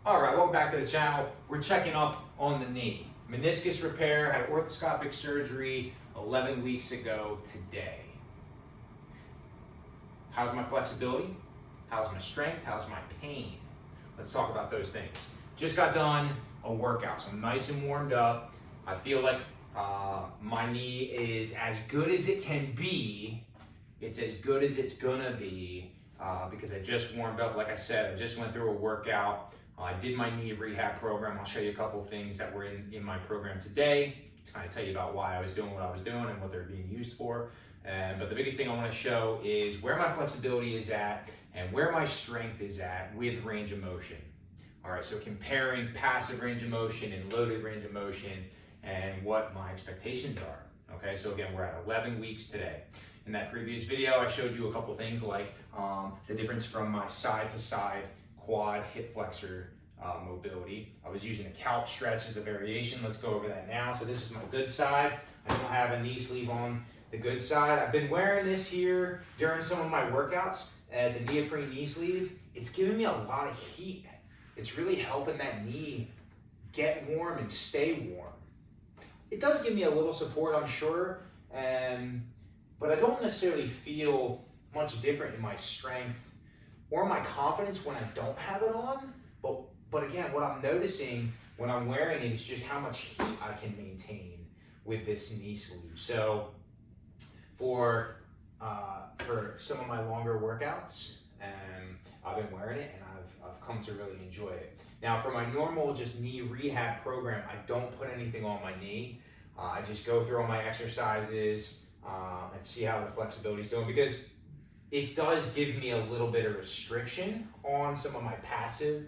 All right, welcome back to the channel. We're checking up on the knee. Meniscus repair, had arthroscopic surgery 11 weeks ago today. How's my flexibility? How's my strength? How's my pain? Let's talk about those things. Just got done a workout, so I'm nice and warmed up. I feel like my knee is as good as it can be. It's as good as it's gonna be because I just warmed up. Like I said, I just went through a workout. I did my knee rehab program. I'll show you a couple of things that were in my program today to kind of tell you about why I was doing what I was doing and what they're being used for. But the biggest thing I want to show is where my flexibility is at and where my strength is at with range of motion. All right, so comparing passive range of motion and loaded range of motion and what my expectations are. Okay, so again, we're at 11 weeks today. In that previous video, I showed you a couple things like the difference from my side to side quad hip flexor mobility. I was using a calf stretch as a variation. Let's go over that now. So this is my good side. I don't have a knee sleeve on the good side. I've been wearing this here during some of my workouts. It's a neoprene knee sleeve. It's giving me a lot of heat. It's really helping that knee get warm and stay warm. It does give me a little support, I'm sure, but I don't necessarily feel much different in my strength or my confidence when I don't have it on. But again, what I'm noticing when I'm wearing it is just how much heat I can maintain with this knee sleeve. So for some of my longer workouts, I've been wearing it and I've come to really enjoy it. Now for my normal just knee rehab program, I don't put anything on my knee. I just go through all my exercises and see how the flexibility is doing, because it does give me a little bit of restriction on some of my passive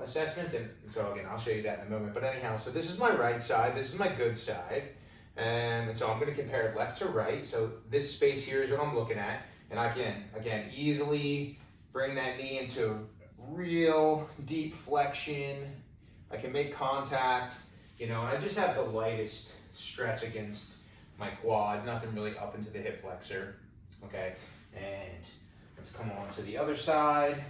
assessments. And so again, I'll show you that in a moment. But anyhow, so this is my right side, this is my good side. And so I'm gonna compare it left to right. So this space here is what I'm looking at. And I can, again, easily bring that knee into real deep flexion. I can make contact, you know, and I just have the lightest stretch against my quad, nothing really up into the hip flexor, okay? And let's come on to the other side.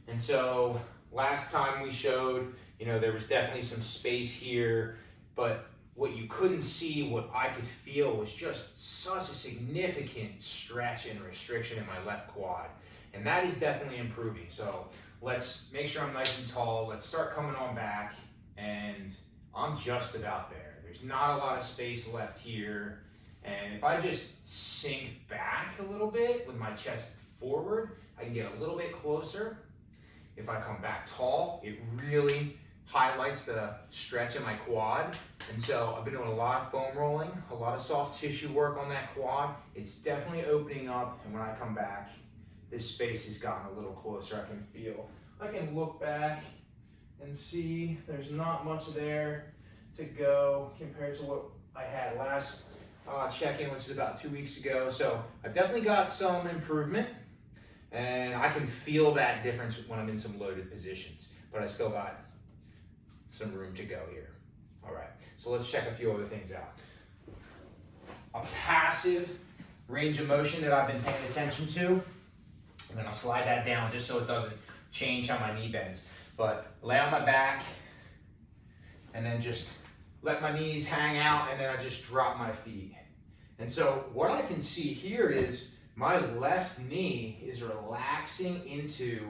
And so last time we showed, you know, there was definitely some space here, but what you couldn't see, what I could feel was just such a significant stretch and restriction in my left quad. And that is definitely improving. So let's make sure I'm nice and tall. Let's start coming on back, and I'm just about there. There's not a lot of space left here. And if I just sink back a little bit with my chest forward, I can get a little bit closer. If I come back tall, it really highlights the stretch in my quad. And so I've been doing a lot of foam rolling, a lot of soft tissue work on that quad. It's definitely opening up, and when I come back, this space has gotten a little closer. I can look back and see there's not much there to go compared to what I had last check-in, which is about 2 weeks ago. So I've definitely got some improvement, and I can feel that difference when I'm in some loaded positions, but I still got some room to go here. All right, so let's check a few other things out. A passive range of motion that I've been paying attention to, I'm gonna slide that down just so it doesn't change how my knee bends. But lay on my back and then just let my knees hang out, and then I just drop my feet. And so what I can see here is my left knee is relaxing into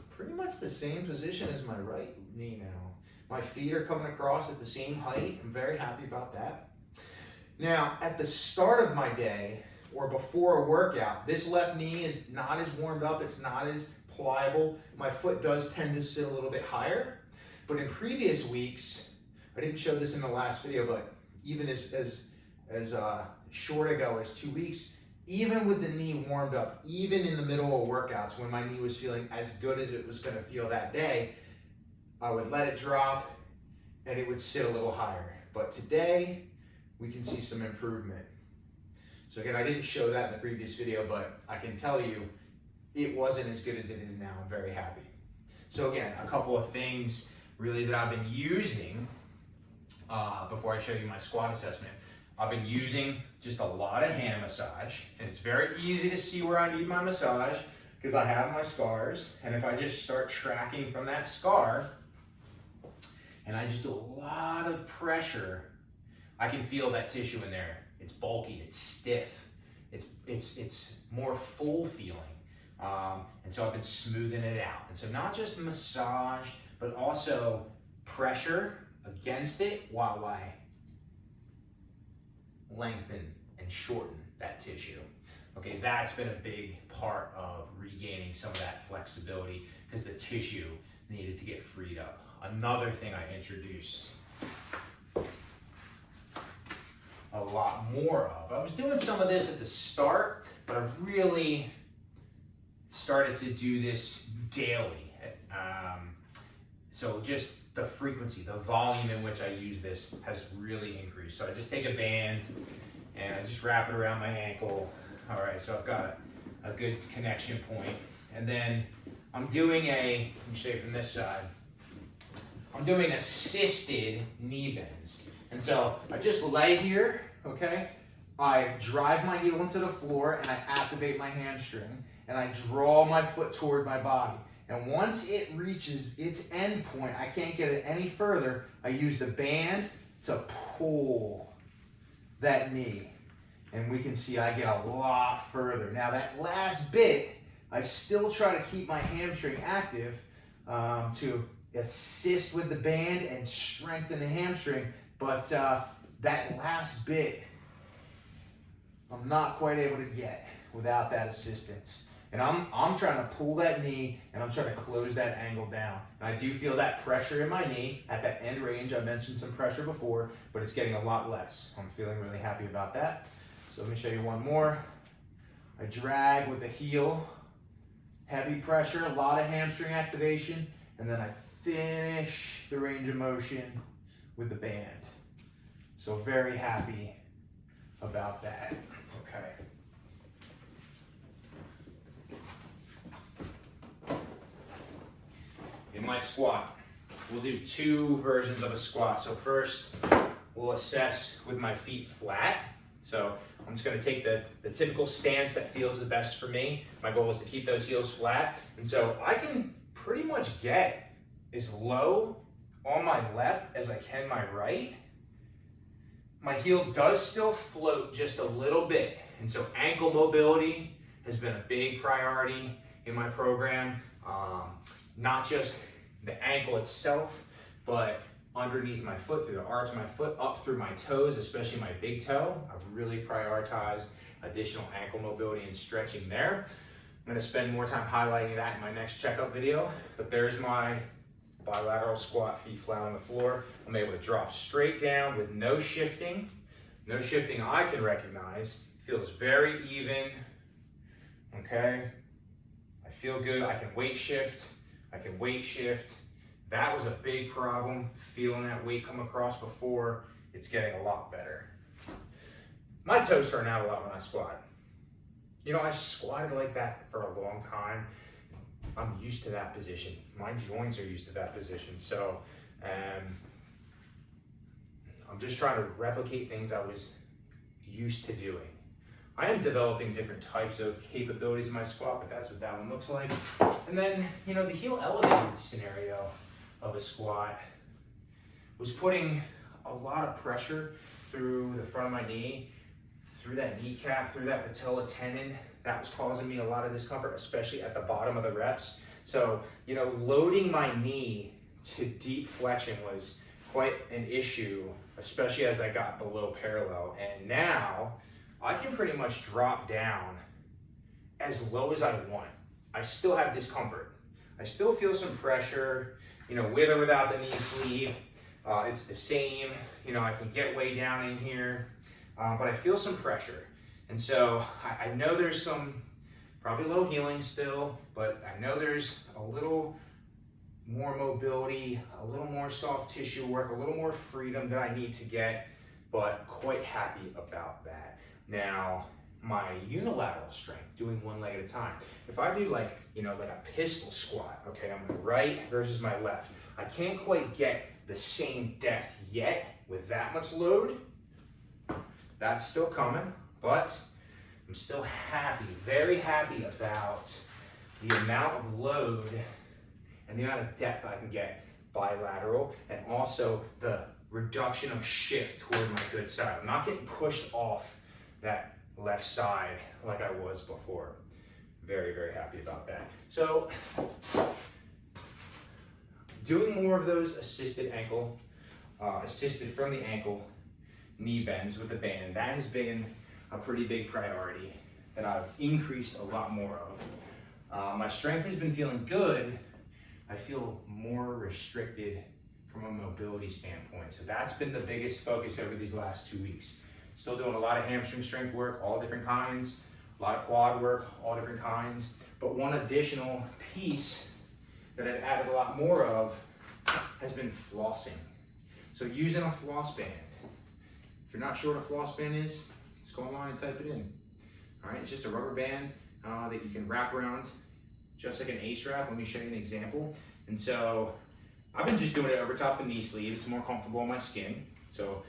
pretty much the same position as my right knee now. My feet are coming across at the same height. I'm very happy about that. Now, at the start of my day or before a workout, this left knee is not as warmed up, it's not as pliable. My foot does tend to sit a little bit higher. But in previous weeks, I didn't show this in the last video, but even as short ago as 2 weeks, even with the knee warmed up, even in the middle of workouts when my knee was feeling as good as it was gonna feel that day, I would let it drop and it would sit a little higher. But today, we can see some improvement. So again, I didn't show that in the previous video, but I can tell you it wasn't as good as it is now. I'm very happy. So again, a couple of things really that I've been using before I show you my squat assessment. I've been using just a lot of hand massage, and it's very easy to see where I need my massage. because I have my scars, and if I just start tracking from that scar, and I just do a lot of pressure, I can feel that tissue in there. It's bulky, it's stiff, it's more full feeling. And so I've been smoothing it out. And so not just massage, but also pressure against it while I lengthen and shorten that tissue. Okay, that's been a big part of regaining some of that flexibility because the tissue needed to get freed up. Another thing I introduced a lot more of. I was doing some of this at the start, but I've really started to do this daily. So just the frequency, the volume in which I use this has really increased. So I just take a band and I just wrap it around my ankle. All right, so I've got a good connection point. And then I'm doing let me show you from this side. I'm doing assisted knee bends. And so I just lay here, okay? I drive my heel into the floor and I activate my hamstring and I draw my foot toward my body. And once it reaches its end point, I can't get it any further, I use the band to pull that knee. And we can see I get a lot further. Now that last bit, I still try to keep my hamstring active to assist with the band and strengthen the hamstring, but that last bit, I'm not quite able to get without that assistance. And I'm trying to pull that knee and I'm trying to close that angle down. And I do feel that pressure in my knee at that end range. I mentioned some pressure before, but it's getting a lot less. I'm feeling really happy about that. So let me show you one more. I drag with the heel, heavy pressure, a lot of hamstring activation, and then I finish the range of motion with the band. So very happy about that. Okay. In my squat, we'll do two versions of a squat. So first, we'll assess with my feet flat. So I'm just gonna take the typical stance that feels the best for me. My goal is to keep those heels flat. And so I can pretty much get as low on my left as I can my right. My heel does still float just a little bit. And so ankle mobility has been a big priority in my program. Not just the ankle itself, but underneath my foot, through the arch of my foot, up through my toes, especially my big toe. I've really prioritized additional ankle mobility and stretching there. I'm gonna spend more time highlighting that in my next checkup video, but there's my bilateral squat, feet flat on the floor. I'm able to drop straight down with no shifting. No shifting I can recognize. Feels very even, okay? I feel good, I can weight shift. That was a big problem, feeling that weight come across before. It's getting a lot better. My toes turn out a lot when I squat. You know, I squatted like that for a long time. I'm used to that position. My joints are used to that position. So I'm just trying to replicate things I was used to doing. I am developing different types of capabilities in my squat, but that's what that one looks like. And then, you know, the heel elevated scenario of a squat was putting a lot of pressure through the front of my knee, through that kneecap, through that patella tendon. That was causing me a lot of discomfort, especially at the bottom of the reps. So, you know, loading my knee to deep flexion was quite an issue, especially as I got below parallel. And now I can pretty much drop down as low as I want. I still have discomfort. I still feel some pressure, you know, with or without the knee sleeve. It's the same, you know, I can get way down in here, but I feel some pressure. And so I know there's some, probably low healing still, but I know there's a little more mobility, a little more soft tissue work, a little more freedom that I need to get, but quite happy about that. Now, my unilateral strength, doing one leg at a time. If I do like, you know, like a pistol squat, okay, on my right versus my left, I can't quite get the same depth yet with that much load. That's still coming, but I'm still happy, very happy about the amount of load and the amount of depth I can get bilateral, and also the reduction of shift toward my good side. I'm not getting pushed off that left side like I was before. Very, very happy about that. So doing more of those assisted from the ankle knee bends with the band, that has been a pretty big priority that I've increased a lot more of. My strength has been feeling good. I feel more restricted from a mobility standpoint. So that's been the biggest focus over these last 2 weeks. Still doing a lot of hamstring strength work, all different kinds, a lot of quad work, all different kinds. But one additional piece that I've added a lot more of has been flossing. So using a floss band. If you're not sure what a floss band is, just go online and type it in. All right, it's just a rubber band that you can wrap around just like an ace wrap. Let me show you an example. And so I've been just doing it over top the knee sleeve. It's more comfortable on my skin. So,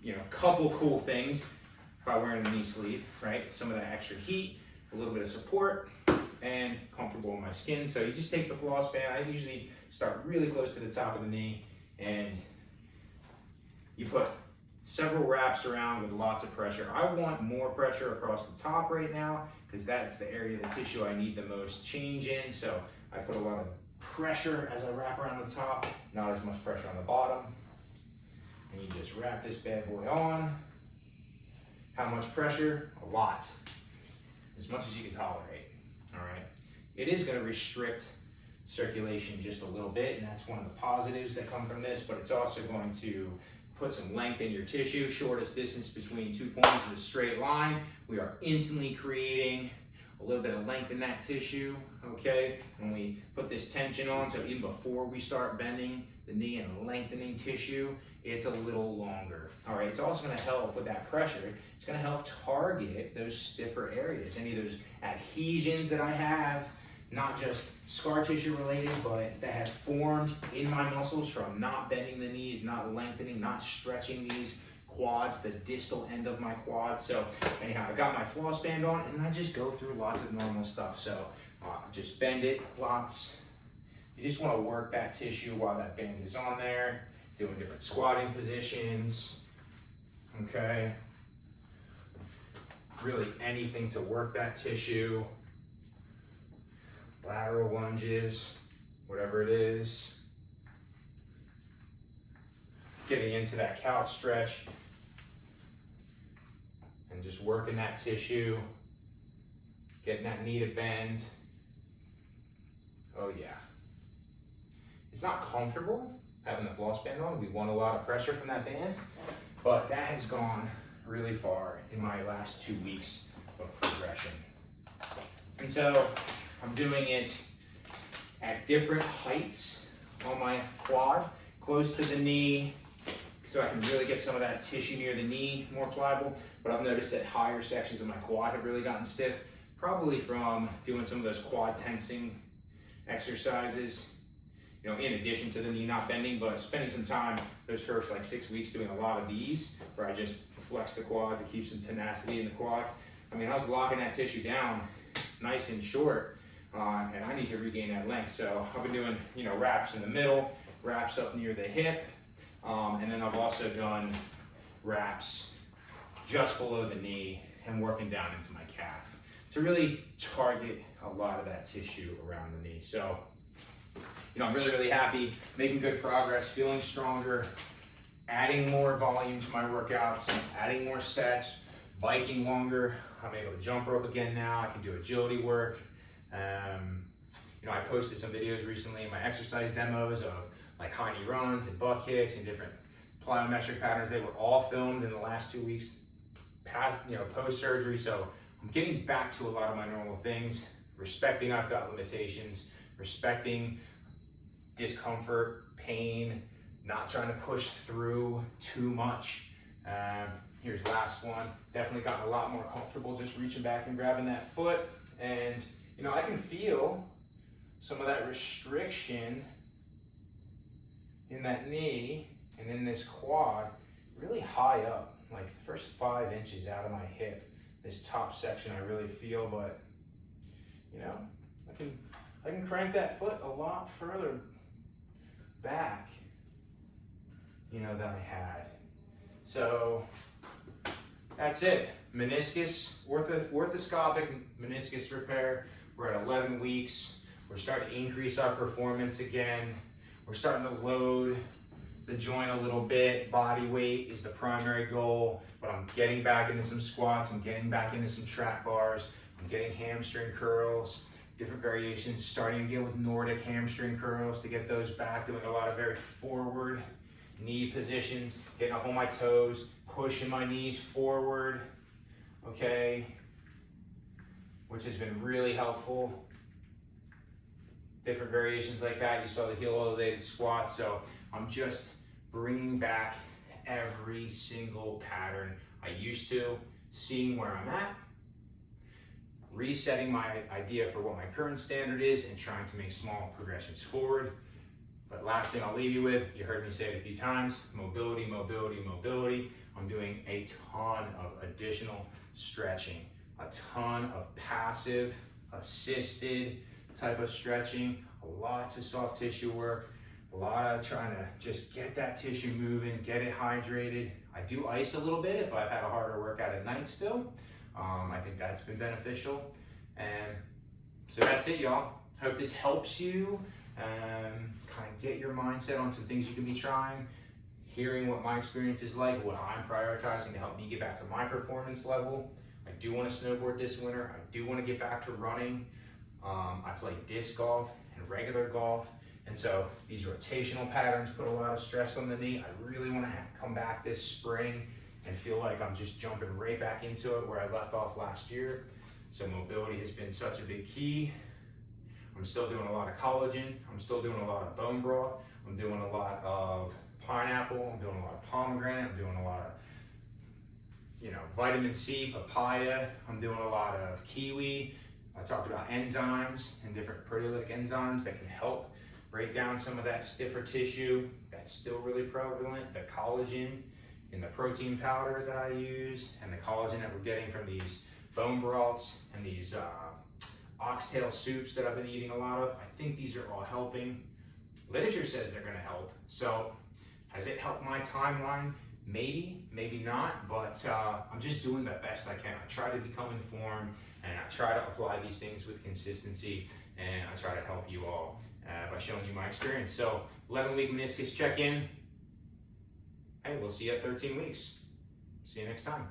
you know, a couple cool things by wearing the knee sleeve, right? Some of that extra heat, a little bit of support, and comfortable on my skin. So you just take the floss band. I usually start really close to the top of the knee, and you put several wraps around with lots of pressure. I want more pressure across the top right now because that's the area of the tissue I need the most change in. So I put a lot of pressure as I wrap around the top, not as much pressure on the bottom. And you just wrap this bad boy on. How much pressure? A lot. As much as you can tolerate, all right? It is gonna restrict circulation just a little bit, and that's one of the positives that come from this, but it's also going to put some length in your tissue. Shortest distance between 2 points is a straight line. We are instantly creating a little bit of length in that tissue, okay? When we put this tension on, so even before we start bending the knee and lengthening tissue, it's a little longer. All right, it's also gonna help with that pressure. It's gonna help target those stiffer areas, any of those adhesions that I have, not just scar tissue related, but that have formed in my muscles from not bending the knees, not lengthening, not stretching these quads, the distal end of my quad. So anyhow, I got my floss band on, and I just go through lots of normal stuff. So just bend it lots. You just want to work that tissue while that band is on there, doing different squatting positions, okay? Really anything to work that tissue. Lateral lunges, whatever it is. Getting into that couch stretch and just working that tissue, getting that knee to bend. Oh yeah. It's not comfortable having the floss band on. We want a lot of pressure from that band, but that has gone really far in my last 2 weeks of progression. And so I'm doing it at different heights on my quad, close to the knee, so I can really get some of that tissue near the knee more pliable. But I've noticed that higher sections of my quad have really gotten stiff, probably from doing some of those quad tensing exercises, you know, in addition to the knee not bending, but spending some time those first like 6 weeks doing a lot of these, where I just flex the quad to keep some tenacity in the quad. I mean, I was locking that tissue down nice and short, and I need to regain that length. So I've been doing, you know, wraps in the middle, wraps up near the hip, and then I've also done wraps just below the knee and working down into my calf to really target a lot of that tissue around the knee. So, you know, I'm really, really happy, making good progress, feeling stronger, adding more volume to my workouts, adding more sets, biking longer. I'm able to jump rope again now. I can do agility work. You know, I posted some videos recently in my exercise demos of like high knee runs and butt kicks and different plyometric patterns. They were all filmed in the last 2 weeks, post surgery. So I'm getting back to a lot of my normal things, respecting I've got limitations, respecting discomfort, pain, not trying to push through too much. Here's last one. Definitely gotten a lot more comfortable just reaching back and grabbing that foot. And, you know, I can feel some of that restriction in that knee and in this quad really high up, like the first 5 inches out of my hip. This top section I really feel, but, you know, I can crank that foot a lot further back, you know, than I had. So that's it. Meniscus, arthroscopic meniscus repair. We're at 11 weeks. We're starting to increase our performance again. We're starting to load the joint a little bit. Body weight is the primary goal, but I'm getting back into some squats. I'm getting back into some trap bars. I'm getting hamstring curls, different variations, starting again with Nordic hamstring curls to get those back, doing a lot of very forward knee positions, getting up on my toes, pushing my knees forward, okay, which has been really helpful. Different variations like that. You saw the heel elevated squat, so I'm just bringing back every single pattern I used to, seeing where I'm at, resetting my idea for what my current standard is, and trying to make small progressions forward. But last thing I'll leave you with, you heard me say it a few times, mobility, mobility, mobility. I'm doing a ton of additional stretching, a ton of passive, assisted type of stretching, lots of soft tissue work, a lot of trying to just get that tissue moving, get it hydrated. I do ice a little bit if I've had a harder workout at night still. I think that's been beneficial. And so that's it, y'all. Hope this helps you kind of get your mindset on some things you can be trying, hearing what my experience is like, what I'm prioritizing to help me get back to my performance level. I do want to snowboard this winter. I do want to get back to running. I play disc golf and regular golf. And so these rotational patterns put a lot of stress on the knee. I really want to come back this spring and feel like I'm just jumping right back into it where I left off last year. So mobility has been such a big key. I'm still doing a lot of collagen. I'm still doing a lot of bone broth. I'm doing a lot of pineapple. I'm doing a lot of pomegranate. I'm doing a lot of, you know, vitamin C, papaya. I'm doing a lot of kiwi. I talked about enzymes and different proteolytic enzymes that can help break down some of that stiffer tissue that's still really prevalent. The collagen in the protein powder that I use, and the collagen that we're getting from these bone broths and these oxtail soups that I've been eating a lot of. I think these are all helping. Literature says they're gonna help. So has it helped my timeline? Maybe, maybe not, but I'm just doing the best I can. I try to become informed, and I try to apply these things with consistency, and I try to help you all by showing you my experience. So 11-week meniscus check-in. Hey, we'll see you at 13 weeks. See you next time.